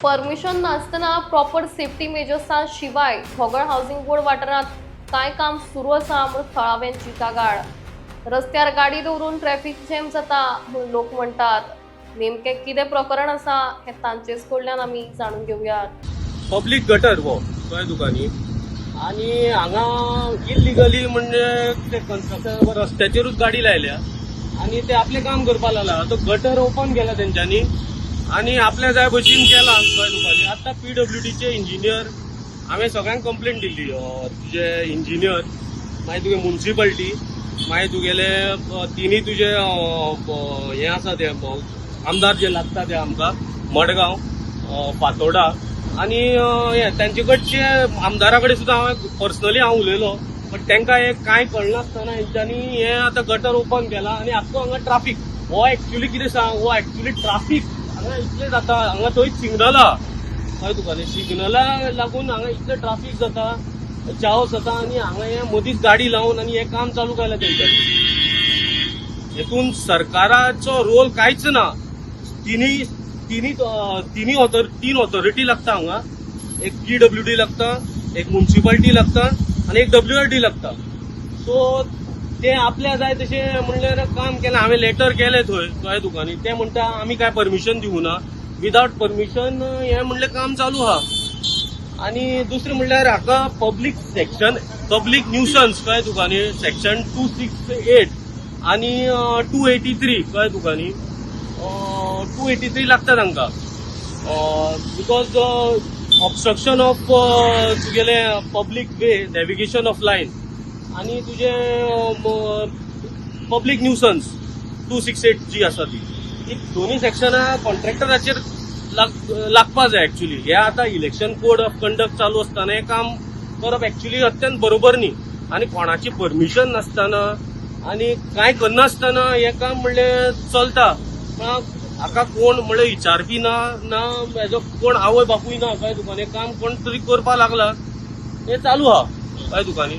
Permission नासतना proper safety मेजर्सा शिवाय थोगळ housing board वाठारांत काय काम सुरू आसा म्हूण थळाव्यांची कागाळ. रस्त्यार गाडी दवरून ट्रॅफिक जॅम जाता म्हूण लोक म्हणटात. नेमकें कितें प्रकरण आसा हें तांचेच कडल्यान आमी जाणून घेवयात. पब्लीक गटर हो कळ्ळें तुका न्ही. आनी हांगा इल्लिगली म्हणजे ते कन्स्ट्रक्शन रस्त्याचेरूच गाडी लायल्या आनी ते आपलें काम करपा लागला. तो गटर ओपन केला तेंच्यांनी आनी आपल्या जाय भशेन केला कळ्ळें तुका न्ही. आतां PWDचे इंजिनियर हांवें सगळ्यांक कंप्लेंट दिल्ली. तुजे इंजिनियर, मागीर तुगे म्युन्सिपाल्टी, मागीर तुगेले तिनी तुजे हें आसा ते आमदार जे लागता ते आमकां मडगांव, फातोर्डा आनी तांचे कडचे आमदारा कडेन सुद्दां हांवें पर्सनली उलयलो. बट तांकां हें कांय कळनासतना हेंच्यांनी हें आतां गटर ओपन केला आनी आख्खो हांगा ट्राफीक हो एक्चुअली कितें सांग, हो एक्चुअली ट्राफीक हांगा इतलें जाता. हांगा थंय सिग्नलां कळ्ळें तुका न्ही. सिग्नला लागून हांगा इतलें ट्राफीक जाता, चाव जाता आनी हांगा हें मदींच गाडी लावन आनी हें काम चालू केलां तेंच्यांनी. हेतून सरकाराचो रोल कांयच ना. तीन ऑथॉरिटी लागता हांगा. एक PWD लागता, एक म्युन्सिपाल्टी लागता आनी एक WRD लागता. सो ते आपल्या जाय तशें म्हणल्यार काम केलें. हांवें लेटर केलें थंय कळ्ळें तुका न्ही. ते म्हणटा आमी काय परमिशन दिवं ना. विदावट परमिशन हें म्हणलें काम चालू आहा. आनी दुसरें म्हणल्यार हाका पब्लीक न्यूसन्स कळ्ळें तुका न्ही. सेक्शन 268 आनी 283 कळ्ळें तुका न्ही. 283 लागता तांकां बिकॉज ऑब्स्ट्रक्शन ऑफ तुगेले पब्लीक वे, नॅव्हिगेशन ऑफ लायन आनी तुजे पब्लीक न्यूसन्स 268 जी आसा ती दोनूय सेक्शनां कॉन्ट्रॅक्टराचेर लागपा जाय एक्चुअली. हे आतां इलेक्शन कोड ऑफ कंडक्ट चालू आसतना हें काम करप एक्चुअली अत्यंत बरोबर न्ही. आनी कोणाची परमिशन नासतना आनी कांय करनासतना हें काम म्हणलें चलता. हाका कोण म्हणल्यार विचारपी ना हेजो कोण आवय बापूय ना कळ्ळें तुका न्ही. काम कोण तरी करपा लागला, हें चालू आहा कळ्ळें तुका न्ही.